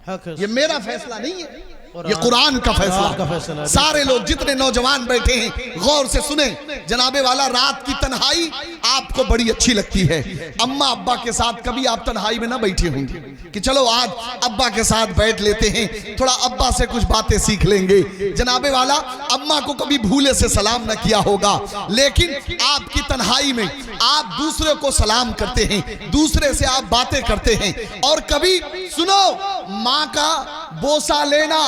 حق ہے. یہ میرا فیصلہ نہیں ہے، یہ قرآن کا فیصلہ ہے. سارے لوگ جتنے نوجوان بیٹھے ہیں غور سے سنیں. جناب والا رات کی تنہائی آپ کو بڑی اچھی لگتی ہے. اماں ابا کے ساتھ کبھی آپ تنہائی میں نہ بیٹھے ہوں گے کہ چلو آج ابا کے ساتھ بیٹھ لیتے ہیں، تھوڑا ابا سے کچھ باتیں سیکھ لیں گے. جناب والا اماں کو کبھی بھولے سے سلام نہ کیا ہوگا، لیکن آپ کی تنہائی میں آپ دوسرے کو سلام کرتے ہیں، دوسرے سے آپ باتیں کرتے ہیں. اور کبھی سنو، ماں کا بوسہ لینا،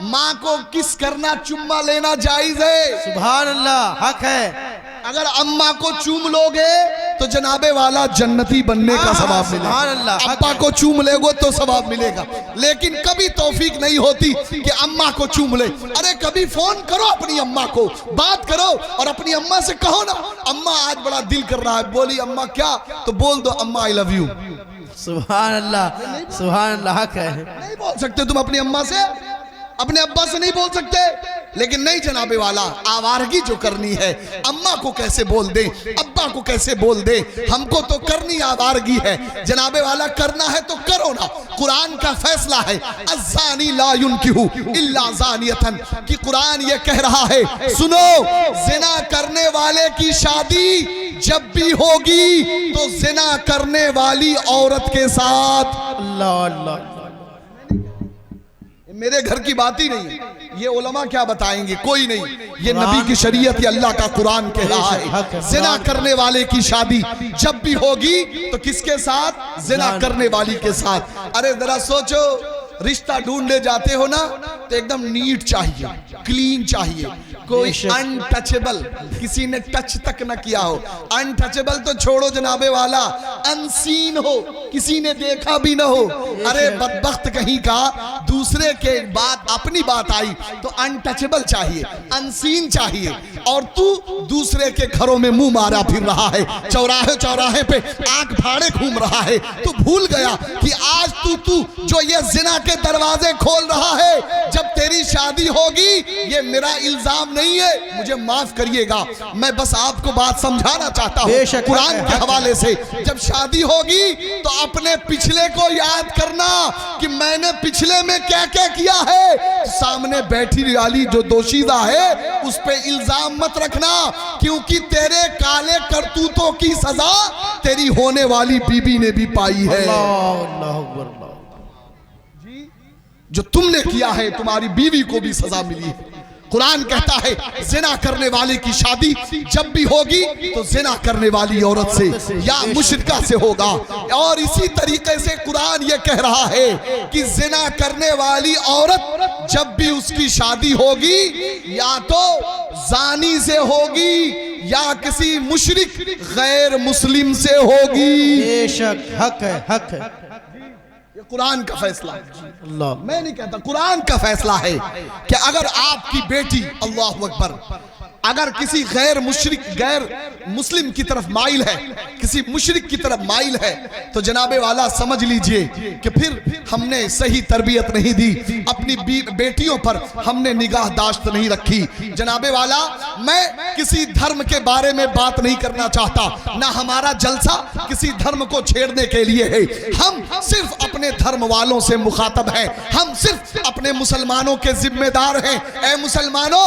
ماں کو کس کرنا، چمہ لینا جائز ہے. سبحان اللہ. حق ہے. اگر اماں کو چوم لوگے تو جناب والا جنتی بننے کا ثواب ملے گا. سبحان اللہ. ابا کو چوم لے گو تو ثواب ملے گا، لیکن کبھی توفیق نہیں ہوتی کہ اماں کو چوم لے. ارے کبھی فون کرو اپنی اماں کو، بات کرو اور اپنی اماں سے کہو نا اماں آج بڑا دل کر رہا ہے. بولی اماں کیا؟ تو بول دو اماں آئی لو یو. سبحان اللہ. سبحان اللہ. حق ہے. نہیں بول سکتے تم اپنی اماں سے، اپنے ابا سے نہیں بول سکتے، لیکن نہیں جناب والا آوارگی جو کرنی ہے اماں کو کیسے بول دیں، ابا کو کیسے بول دیں؟ ہم کو تو کرنی آوارگی ہے. جناب والا کرنا ہے تو کرو نا. قرآن کا فیصلہ ہے الزانی لا ينکح الا زانیتا، کہ قرآن یہ کہہ رہا ہے سنو، زنا کرنے والے کی شادی جب بھی ہوگی تو زنا کرنے والی عورت کے ساتھ. اللہ اللہ. میرے گھر کی بات ہی نہیں ہے، یہ علماء کیا بتائیں گے؟ کوئی نہیں. یہ نبی کی شریعت، یہ اللہ کا قرآن کہہ رہا ہے زنا کرنے والے کی شادی جب بھی ہوگی تو کس کے ساتھ؟ زنا کرنے والی کے ساتھ. ارے ذرا سوچو، رشتہ ڈھونڈنے جاتے ہو نا تو ایک دم نیٹ چاہیے، کلین چاہیے، کوئی انٹچبل، کسی نے ٹچ تک نہ کیا ہو. انٹچبل تو چھوڑو جناب والا، انسین ہو، کسی نے دیکھا بھی نہ ہو. ارے بدبخت کہیں کا، دوسرے کے بات اپنی بات آئی تو انٹچبل چاہیے، انسین چاہیے. اور تو دوسرے کے گھروں میں منہ مارا پھر رہا ہے، چوراہے چوراہے پہ آنکھ پھاڑے گھوم رہا ہے. تو بھول گیا کہ آج تو جو یہ زنا کے دروازے کھول رہا ہے، جب تیری شادی ہوگی، یہ میرا الزام نہیں ہے، مجھے معاف کریے گا، میں بس آپ کو بات سمجھانا چاہتا ہوں قرآن کے حوالے سے. جب شادی ہوگی تو اپنے پچھلے کو یاد کرنا کہ میں نے پچھلے میں کیا کیا کیا ہے. سامنے بیٹھی والی جو دوشیزہ ہے اس پہ الزام مت رکھنا، کیونکہ تیرے کالے کرتوتوں کی سزا تیری ہونے والی بیوی نے بھی پائی ہے. اللہ اکبر. جو تم نے کیا ہے تمہاری بیوی کو بھی سزا ملی ہے. قرآن کہتا ہے زنا کرنے والے کی شادی جب بھی ہوگی تو زنا کرنے والی عورت سے یا مشرکہ سے ہوگا. اور اسی طریقے سے قرآن یہ کہہ رہا ہے کہ زنا کرنے والی عورت جب بھی اس کی شادی ہوگی یا تو زانی سے ہوگی یا کسی مشرک غیر مسلم سے ہوگی. بے شک. حق ہے. حق ہے. یہ قرآن کا فیصلہ ہے. اللہ. میں نہیں کہتا، قرآن کا فیصلہ ہے کہ اگر آپ کی بیٹی، اللہ اکبر، اگر کسی غیر مسلم کی طرف مائل ہے، کسی مشرک کی طرف مائل ہے، تو جناب والا سمجھ لیجئے کہ پھر ہم نے صحیح تربیت نہیں دی، اپنی بیٹیوں پر ہم نے نگاہ داشت نہیں رکھی. جناب والا میں کسی دھرم کے بارے میں بات نہیں کرنا چاہتا، نہ ہمارا جلسہ کسی دھرم کو چھیڑنے کے لیے ہے. ہم صرف اپنے دھرم والوں سے مخاطب ہیں، ہم صرف اپنے مسلمانوں کے ذمہ دار ہیں. اے مسلمانوں،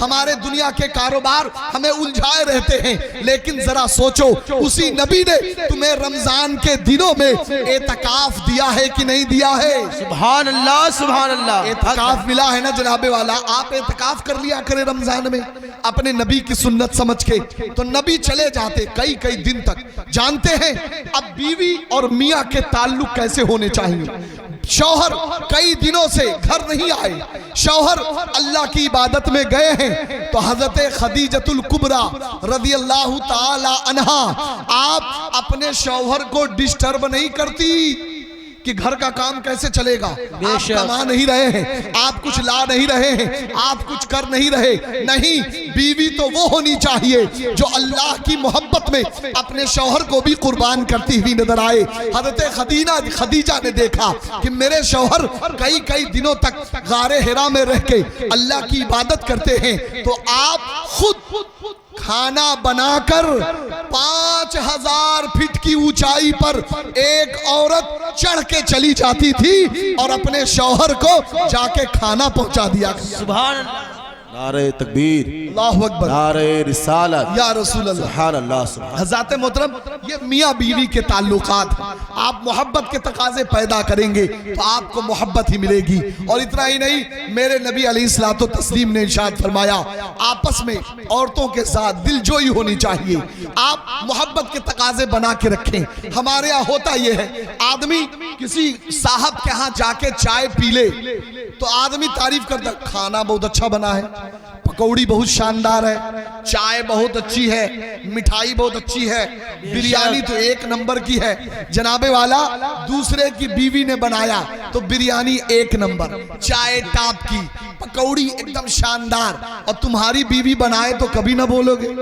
ہمارے دنیا کے کاروبار ہمیں الجھائے رہتے ہیں, لیکن ذرا سوچو اسی نبی نے تمہیں رمضان کے دنوں میں اعتکاف دیا ہے کہ نہیں دیا ہے؟ سبحان اللہ سبحان اللہ. اعتکاف ملا ہے نا جناب والا. آپ اعتکاف کر لیا کریں رمضان میں اپنے نبی کی سنت سمجھ کے. تو نبی چلے جاتے کئی دن تک. جانتے ہیں اب بیوی اور میاں کے تعلق کیسے ہونے چاہیے. شوہر کئی دنوں سے گھر نہیں آئے, شوہر اللہ کی عبادت میں گئے ہیں, تو حضرت خدیجۃ الکبریٰ رضی اللہ تعالی عنہا آپ اپنے شوہر کو ڈسٹرب نہیں کرتی کہ گھر کا کام کیسے چلے گا, آپ کما نہیں رہے ہیں, آپ کچھ لا نہیں رہے ہیں, آپ کچھ کر نہیں رہے. نہیں, بیوی تو وہ ہونی چاہیے جو اللہ کی محبت میں اپنے شوہر کو بھی قربان کرتی ہوئی نظر آئے. حضرت خدیجہ نے دیکھا کہ میرے شوہر کئی دنوں تک غار حرا میں رہ کے اللہ کی عبادت کرتے ہیں, تو آپ خود کھانا بنا کر 5000 فٹ کی اونچائی پر ایک عورت چڑھ کے چلی جاتی تھی اور اپنے شوہر کو جا کے کھانا پہنچا دیا. سبحان اللہ. نعرہ تکبیر, اللہ اکبر, نعرہ رسالت, یا رسول اللہ. سبحان اللہ سبحان. حضرات محترم, یہ میاں بیوی کے تعلقات ہیں. آپ محبت کے تقاضے پیدا کریں گے تو آپ کو محبت ہی ملے گی. اور اتنا ہی نہیں, میرے نبی علیہ الصلوۃ والتسلیم نے ارشاد فرمایا آپس میں عورتوں کے ساتھ دل جوئی ہونی چاہیے. آپ محبت کے تقاضے بنا کے رکھیں. ہمارے ہاں ہوتا یہ ہے, آدمی کسی صاحب کے ہاں جا کے چائے پی لے تو آدمی تعریف کرتا, کھانا بہت اچھا بنا ہے, پکوڑی بہت شاندار ہے, چائے بہت اچھی ہے, مٹھائی بہت اچھی ہے, بریانی تو ایک نمبر کی ہے. جناب والا دوسرے کی بیوی نے بنایا تو بریانی ایک نمبر, چائے ٹاپ کی, پکوڑی ایک دم شاندار, اور تمہاری بیوی بنائے تو کبھی نہ بولو گے.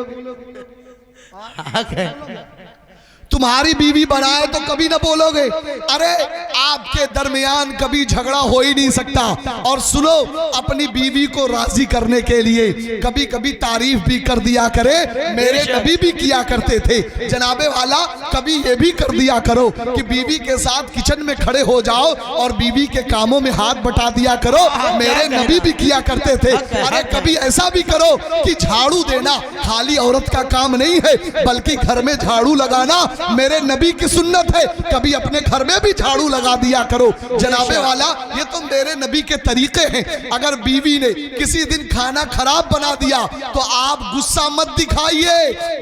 تمہاری بیوی بنائے تو کبھی نہ بولو گے. ارے آپ کے درمیان کبھی جھگڑا ہو ہی نہیں سکتا. اور سنو, اپنی بیوی کو راضی کرنے کے لیے کبھی کبھی تعریف بھی کر دیا کرے. میرے نبی بھی کیا کرتے تھے. جناب والا کبھی یہ بھی کر دیا کرو کہ بیوی کے ساتھ کچن میں کھڑے ہو جاؤ اور بیوی کے کاموں میں ہاتھ بٹا دیا کرو. میرے نبی بھی کیا کرتے تھے. ارے کبھی ایسا بھی کرو کہ جھاڑو دینا خالی عورت کا کام نہیں ہے, بلکہ گھر میں جھاڑو لگانا میرے نبی کی سنت ہے. کبھی اپنے گھر میں بھی جھاڑو لگا دیا کرو. جناب والا یہ تو میرے نبی کے طریقے ہیں. اگر بیوی نے کسی دن کھانا خراب بنا دیا تو آپ غصہ مت دکھائیے,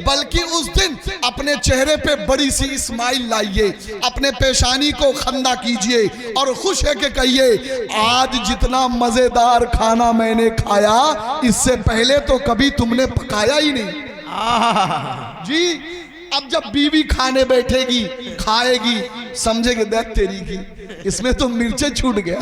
بلکہ اس دن اپنے چہرے پہ بڑی سی اسمائل لائیے, اپنے پیشانی کو خندہ کیجئے اور خوش ہے کہ کہیے آج جتنا مزیدار کھانا میں نے کھایا اس سے پہلے تو کبھی تم نے پکایا ہی نہیں. جی اب جب بیوی کھانے بیٹھے گی, کھائے گی, سمجھے گے دیکھ تیری کی اس میں تو مرچیں چھوٹ گیا,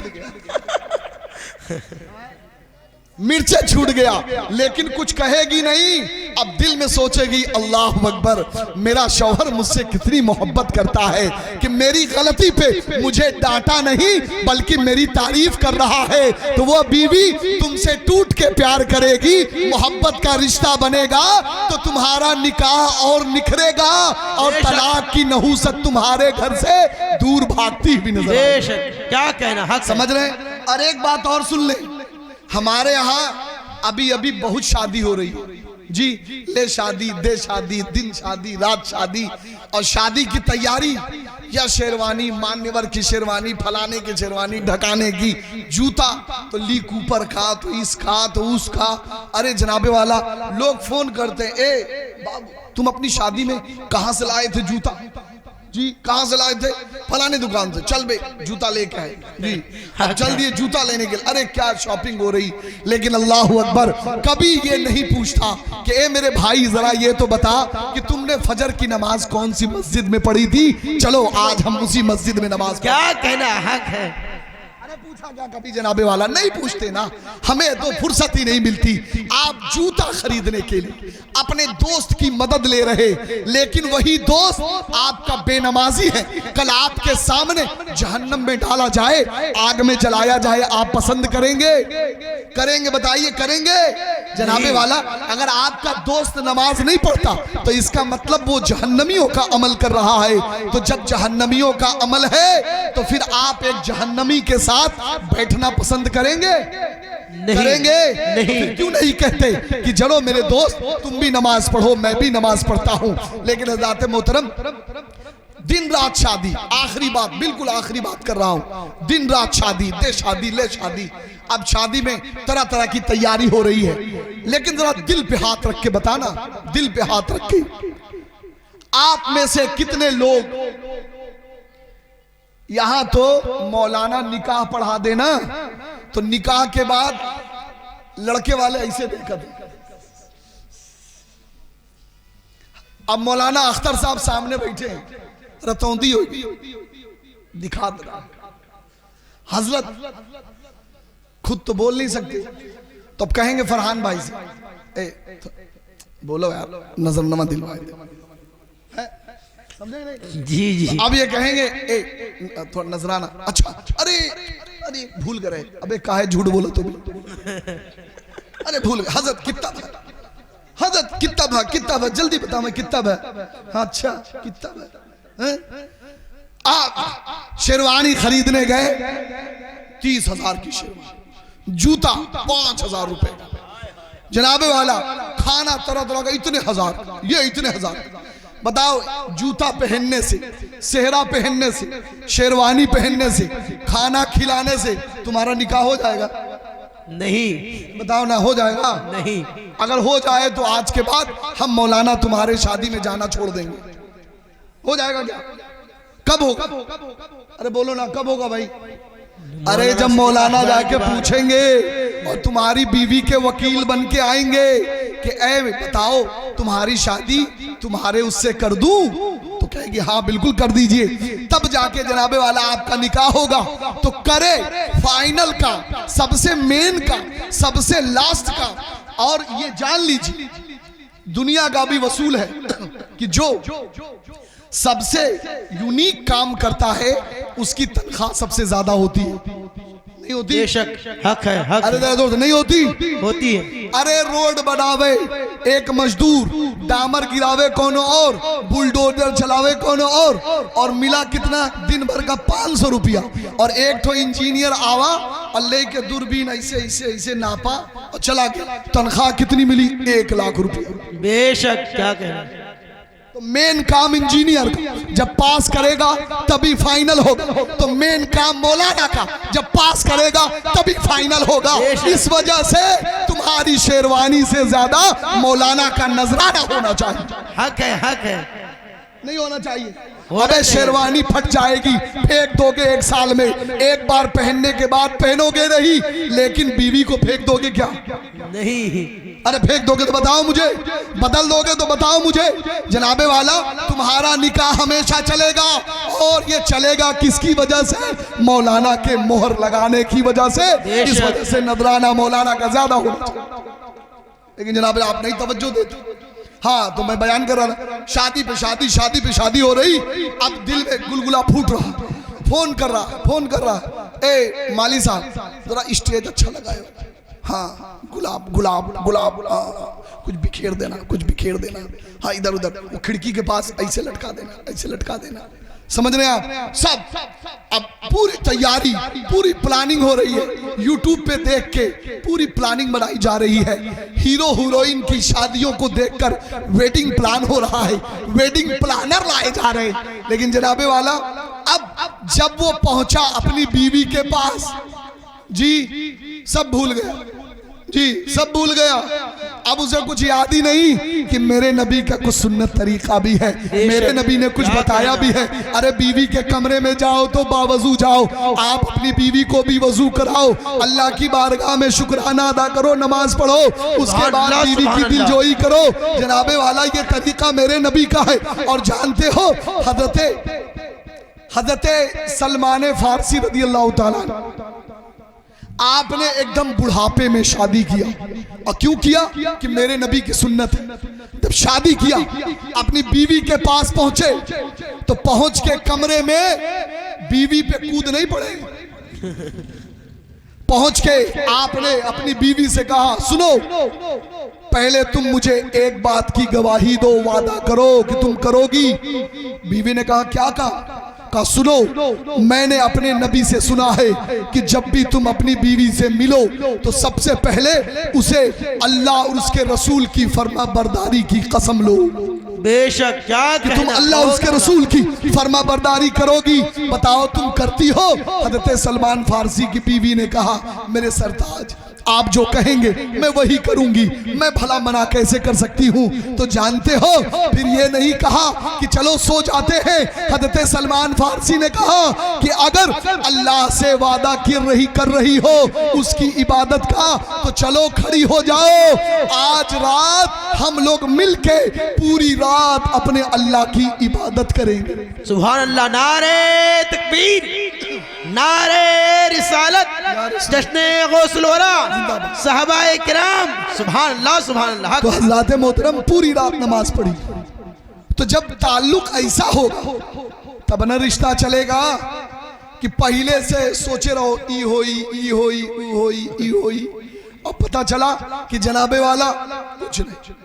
مرچیں چھوٹ گیا, لیکن کچھ کہے گی نہیں. اب دل میں سوچے گی اللہ اکبر, میرا شوہر مجھ سے کتنی محبت کرتا ہے کہ میری غلطی پہ مجھے ڈانٹا نہیں بلکہ میری تعریف کر رہا ہے. تو وہ بیوی تم سے ٹوٹ کے پیار کرے گی, محبت کا رشتہ بنے گا تو تمہارا نکاح اور نکھرے گا, اور طلاق کی نحوست تمہارے گھر سے دور بھاگتی بھی نظر آئے. کیا کہنا حق سمجھ رہے ہیں. اور ایک بات اور سن لیں, ہمارے ہاں ابھی بہت شادی ہو رہی ہے. جی لے شادی, دے شادی, دن شادی, رات شادی, اور شادی کی تیاری یا شیروانی, مانیور کی شیروانی, پھلانے کی شیروانی, ڈھکانے کی, جوتا تو لی کوپر کھا, تو اس کھا, تو اس کھا. ارے جناب والا لوگ فون کرتے ہیں, اے بابو تم اپنی شادی میں کہاں سے لائے تھے جوتا؟ جی کہاں سے لائے تھے؟ فلانے دکان سے. چل بے جوتا لے کے آئے. جی چل دیے جوتا لینے کے لیے. ارے کیا شاپنگ ہو رہی. لیکن اللہ اکبر کبھی یہ نہیں پوچھتا کہ اے میرے بھائی ذرا یہ تو بتا کہ تم نے فجر کی نماز کون سی مسجد میں پڑھی تھی, چلو آج ہم اسی مسجد میں نماز. کیا کہنا حق ہے. پوچھا کیا کبھی جناب والا؟ نہیں پوچھتے نا, ہمیں تو فرصت ہی نہیں ملتی. آپ جوتا خریدنے کے لیے اپنے دوست کی مدد لے رہے, لیکن وہی دوست آپ کا بے نمازی ہے. کل آپ کے سامنے جہنم میں ڈالا جائے, آگ میں جلایا جائے, آپ پسند کریں گے؟ کریں گے؟ بتائیے کریں گے؟ جناب والا اگر آپ کا دوست نماز نہیں پڑھتا تو اس کا مطلب وہ جہنمیوں کا عمل کر رہا ہے. تو جب جہنمیوں کا عمل ہے تو پھر آپ ایک جہنمی کے ساتھ بیٹھنا پسند کریں گے؟ کریں گے؟ پھر کیوں نہیں کہتے کہ چلو میرے دوست تم بھی نماز پڑھو میں بھی نماز پڑھتا ہوں. لیکن حضرات محترم دن رات شادی، آخری بات، بالکل آخری بات کر رہا ہوں، دن رات شادی، دے شادی لے شادی. اب شادی میں طرح طرح کی تیاری ہو رہی ہے، لیکن ذرا دل پہ ہاتھ رکھ کے بتانا، دل پہ ہاتھ رکھ کے آپ میں سے کتنے لوگ یہاں تو مولانا نکاح پڑھا دینا تو نکاح کے بعد لڑکے والے ایسے دیکھا دیں. اب مولانا اختر صاحب سامنے بیٹھے ہیں، رتوندی ہوگی دکھا دے. حضرت خود تو بول نہیں سکتے تو اب کہیں گے فرحان بھائی سے بولو یار نظر نما دلوائے دے. جی جی اب یہ کہیں گے تھوڑا نظرانہ، اچھا ارے ارے بھول گئے، ابے کاہے جھوٹ بولو تو بھی، ارے بھول گئے. حضرت کتاب ہے، حضرت کتاب ہے، کتاب ہے، جلدی بتا میں کتاب ہے. اچھا کتاب ہے. آپ شیروانی خریدنے گئے 30,000 کی شیروانی، جوتا 5,000 روپے، جناب والا کھانا طرح طرح کا اتنے ہزار، یہ اتنے ہزار. بتاؤ جوتا پہننے سے، صحرا پہننے سے، شیروانی پہننے سے، کھانا کھلانے سے تمہارا نکاح ہو جائے گا؟ نہیں. بتاؤ نہ ہو جائے گا؟ نہیں. اگر ہو جائے تو آج کے بعد ہم مولانا تمہارے شادی میں جانا چھوڑ دیں گے. ہو جائے گا کیا؟ کب ہوگا؟ ارے بولو نا کب ہوگا بھائی؟ ارے جب مولانا جا کے پوچھیں گے اور تمہاری بیوی کے وکیل بن کے آئیں گے کہ اے بتاؤ تمہاری شادی تمہارے اس سے کر دوں، تو کہے گی ہاں بالکل کر دیجئے. تب جا کے جناب والا آپ کا نکاح ہوگا. تو کرے فائنل کا، سب سے مین کا، سب سے لاسٹ کا. اور یہ جان لیجئے دنیا کا بھی وصول ہے کہ جو سب سے یونیک کام کرتا ہے اس کی تنخواہ سب سے زیادہ ہوتی ہے. نہیں ہوتی؟ بے شک حق ہے، حق ارے نہیں ہوتی؟ ہوتی ہے. ارے روڈ بناوے ایک مزدور، ڈامر گراوے کونو اور، بلڈوزر چلاوے کونو اور ملا کتنا دن بھر کا 500 روپیہ. اور ایک تو انجینئر آوا اور لے کے دوربین ایسے ایسے ایسے ناپا اور چلا گیا. تنخواہ کتنی ملی؟ 1 لاکھ روپیہ. بے شک کیا کہنا. تو مین کام انجینئر کا جب پاس کرے گا تبھی فائنل ہوگا. تو مین کام مولانا کا جب پاس کرے گا تبھی فائنل ہوگا. اس وجہ سے تمہاری شیروانی سے زیادہ مولانا کا نذرانہ ہونا چاہیے. حق ہے، حق ہے. نہیں ہونا چاہیے. ابے شیروانی پھٹ جائے گی، پھینک دو گے 1 سال میں، ایک بار پہننے کے بعد پہنو گے نہیں، لیکن بیوی کو پھینک دو گے کیا؟ نہیں. ارے پھینک دو گے تو بتاؤ مجھے، بدل دو گے تو بتاؤ مجھے. جناب والا تمہارا نکاح ہمیشہ چلے گا. اور یہ چلے گا کس کی وجہ سے؟ مولانا کے مہر لگانے کی وجہ سے. اس وجہ سے نذرانہ مولانا کا زیادہ ہونا چاہیے. لیکن جناب آپ نہیں توجہ دیتے. ہاں تو میں بیان کر رہا تھا، شادی پہ شادی، شادی پہ شادی ہو رہی. اب دل میں گلگلا پھوٹ رہا، فون کر رہا اے مالی صاحب ذرا اسٹیج اچھا لگائے. ہاں گلاب گلاب گلاب، کچھ بکھیر دینا، کچھ بکھیر دینا. ہاں ادھر ادھر وہ کھڑکی کے پاس ایسے لٹکا دینا، ایسے لٹکا دینا. سمجھ رہے ہیں آپ؟ سب اب پوری تیاری، پوری پلاننگ ہو رہی ہے. یوٹیوب پہ دیکھ کے پوری پلاننگ بنائی جا رہی ہے. ہیرو ہیروئن کی شادیوں کو دیکھ کر ویڈنگ پلان ہو رہا ہے، ویڈنگ پلانر لائے جا رہے ہیں. لیکن جناب والا اب جب وہ پہنچا اپنی بیوی کے پاس، جی سب بھول گیا، جی سب بھول گیا. اب اسے کچھ یاد ہی نہیں کہ میرے نبی کا کچھ سنت طریقہ بھی ہے، میرے نبی نے کچھ بتایا بھی ہے. ارے بیوی کے کمرے میں جاؤ تو باوضو جاؤ. آپ اپنی بیوی کو بھی وضو کراؤ، اللہ کی بارگاہ میں شکرانہ ادا کرو، نماز پڑھو، اس کے بعد بیوی کی دل جوئی کرو. جناب والا یہ طریقہ میرے نبی کا ہے. اور جانتے ہو حضرت سلمان فارسی رضی اللہ تعالیٰ آپ نے ایک دم بڑھاپے میں شادی کیا. اور کیوں کیا؟ کہ میرے نبی کی سنت ہے. جب شادی کیا اپنی بیوی کے پاس پہنچے تو پہنچ کے کمرے میں بیوی پہ کود نہیں پڑے. پہنچ کے آپ نے اپنی بیوی سے کہا سنو پہلے تم مجھے ایک بات کی گواہی دو، وعدہ کرو کہ تم کرو گی. بیوی نے کہا کیا کہا؟ کہا سنو میں نے اپنے نبی سے سنا ہے کہ جب بھی تم اپنی بیوی سے ملو تو سب سے پہلے اسے اللہ اور اس کے رسول کی فرما برداری کی قسم لو بے شک کیا کہ تم کہنا اللہ اور اس کے رسول کی فرما برداری کرو گی. بتاؤ تم کرتی ہو؟ حضرت سلمان فارسی کی بیوی نے کہا میرے سرتاج آپ جو کہیں گے میں وہی کروں گی, میں بھلا منع کیسے کر سکتی ہوں؟ تو جانتے ہو پھر یہ نہیں کہا کہ چلو سو جاتے ہیں. حضرت سلمان فارسی نے کہا کہ اگر اللہ سے وعدہ کر رہی ہو اس کی عبادت کا تو چلو کھڑی ہو جاؤ, آج رات ہم لوگ مل کے پوری رات اپنے اللہ کی عبادت کریں گے. سبحان اللہ. نعرہ تکبیر, نعرہ رسالت, جشن غوث الورا, صحابہ کرام, سبحان اللہ سبحان اللہ. تو حضرات محترم پوری رات نماز پڑھی. تو جب تعلق ایسا ہوگا تب نہ رشتہ چلے گا کہ پہلے سے سوچے رہو ای ہوئی ای ہوئی او ہوئی ای ہوئی اور پتہ چلا کہ جناب والا کچھ نہیں.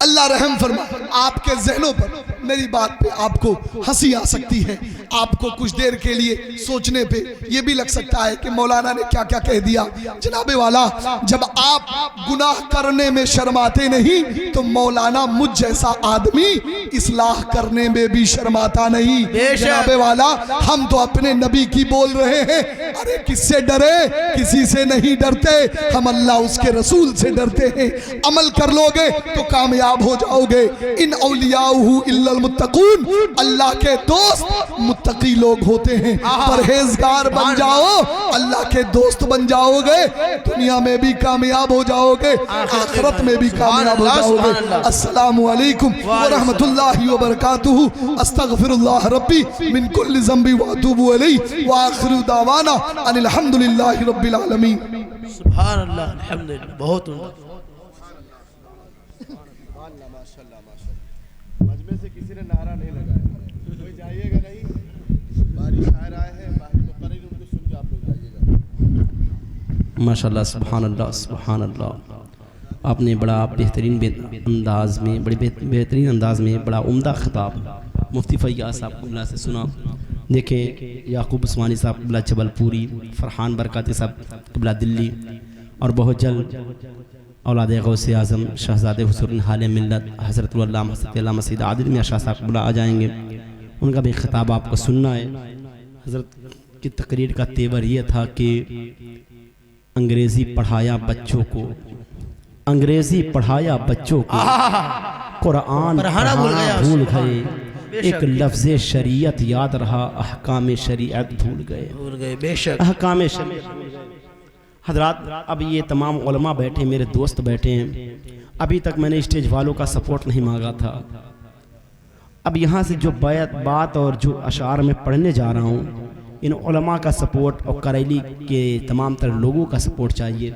اللہ رحم فرما. آپ کے ذہنوں پر میری بات پہ آپ کو ہنسی آ سکتی ہے, آپ کو کچھ دیر کے لیے سوچنے پہ یہ بھی لگ سکتا ہے کہ مولانا نے کیا کیا کہہ دیا. جناب والا جب آپ گناہ کرنے میں شرماتے نہیں تو مولانا مجھ جیسا آدمی اصلاح کرنے میں بھی شرماتا نہیں. جناب والا ہم تو اپنے نبی کی بول رہے ہیں, ارے کس سے ڈرے؟ کسی سے نہیں ڈرتے, ہم اللہ اس کے رسول سے ڈرتے ہیں. عمل کر لو گے تو کامیاب ہو جاؤ گے. ان اولیاؤہ الا المتقون, اللہ کے دوست متقی لوگ ہوتے ہیں. پرہیزگار بن جاؤ, اللہ کے دوست بن جاؤ گے, دنیا میں بھی کامیاب ہو جاؤ گے, آخرت میں بھی کامیاب ہو جاؤ گے. السلام علیکم ورحمت اللہ وبرکاتہ. استغفر اللہ ربی من کل ذنب واتوب الیہ وآخر دعوانا ان الحمدللہ رب العالمین. سبحان اللہ الحمدللہ. بہت مجمع سے کسی نے نعرہ نہیں لگایا, کوئی جائیے گا نہیں. باری شاعر آئے ہیں, باہر مقرر ان کو سن کے آپ لوگ جائیے گا. ماشاءاللہ سبحان اللہ سبحان اللہ. آپ نے بڑا بہترین انداز میں بہترین انداز میں بڑا عمدہ خطاب مفتی فیاض صاحب اللہ سے سنا. دیکھیں یعقوب عثمانی صاحب قبلہ جبل پوری, فرحان برکاتی صاحب قبلہ دلی, اور بہت جلد اولاد غوث اعظم شہزادے حسن حال ملت حضرت علامہ حضرت علامہ سید عادل میاں شاہ صاحب قبلہ آ جائیں گے. ان کا بھی خطاب آپ کو سننا ہے. حضرت کی تقریر کا تیور یہ تھا کہ انگریزی پڑھایا بچوں کو, انگریزی پڑھایا بچوں کو, قرآن پڑھانا بھول گئے, ایک لفظ شریعت یاد رہا, احکام شریعت بھول گئے. بے شک احکام شریعت. حضرات اب یہ تمام علماء بیٹھے, میرے دوست بیٹھے ہیں, ابھی تک میں نے اسٹیج والوں کا سپورٹ نہیں مانگا تھا. اب یہاں سے جو بات اور جو اشعار میں پڑھنے جا رہا ہوں, ان علماء کا سپورٹ اور کریلی کے تمام تر لوگوں کا سپورٹ چاہیے.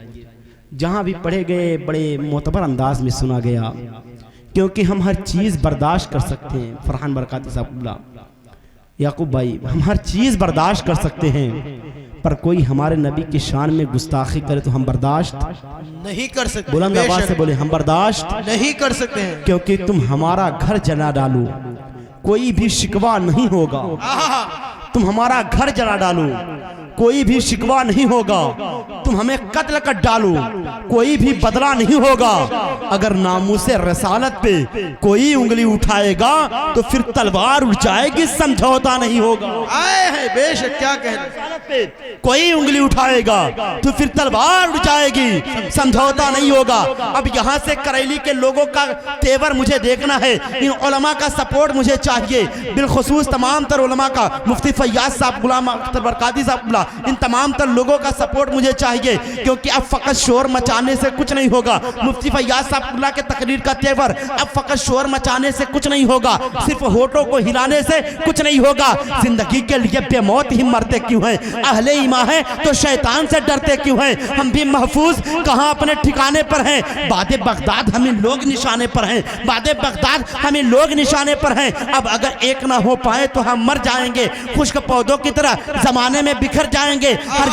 جہاں بھی پڑھے گئے بڑے معتبر انداز میں سنا گیا, کیونکہ ہم ہر چیز برداشت کر سکتے ہیں. فرحان برکاتی صاحب اللہ, یعقوب بھائی, ہم ہر چیز برداشت کر سکتے ہیں, پر کوئی ہمارے نبی کی شان میں گستاخی کرے تو ہم برداشت نہیں کر سکتے. بلند آواز سے بولے, ہم برداشت نہیں کر سکتے ہیں. کیونکہ تم ہمارا گھر جلا ڈالو کوئی بھی شکوہ نہیں ہوگا. تم ہمارا گھر جلا ڈالو کوئی بھی شکوہ نہیں ہوگا. تم ہمیں قتل کر ڈالو کوئی بھی بدلہ نہیں ہوگا. اگر ناموس رسالت پہ کوئی انگلی اٹھائے گا تو پھر تلوار اٹھ جائے گی, سمجھوتا نہیں ہوگا. آئے ہیں بے شک کیا کہنا. رسالت پہ کوئی انگلی اٹھائے گا تو پھر تلوار اٹھ جائے گی, سمجھوتا نہیں ہوگا. اب یہاں سے کریلی کے لوگوں کا تیور مجھے دیکھنا ہے, ان علماء کا سپورٹ مجھے چاہیے, بالخصوص تمام تر علماء کا, مفتی فیاض صاحب, غلام اختر برکاتی صاحب, ان تمام تر لوگوں کا سپورٹ مجھے چاہیے. کیونکہ اب فقط شور مچانے سے کچھ نہیں ہوگا. مفتی فیاض صاحب اللہ کے تقریر کا تیور, اب فقط شور مچانے سے کچھ نہیں ہوگا, صرف ہونٹوں کو ہلانے سے کچھ نہیں ہوگا. زندگی کے لیے بے موت ہی مرتے کیوں ہیں؟ اہل ایمان ہیں تو شیطان سے ڈرتے کیوں ہیں؟ ہم بھی محفوظ کہاں اپنے ٹھکانے پر ہیں. بعد بغداد ہمیں لوگ نشانے پر ہیں, بعد بغداد ہمیں لوگ نشانے پر ہیں. اب اگر ایک نہ ہو پائے تو ہم مر جائیں گے, خشک پودوں کی طرح زمانے میں بکھر جائیں گے. ہر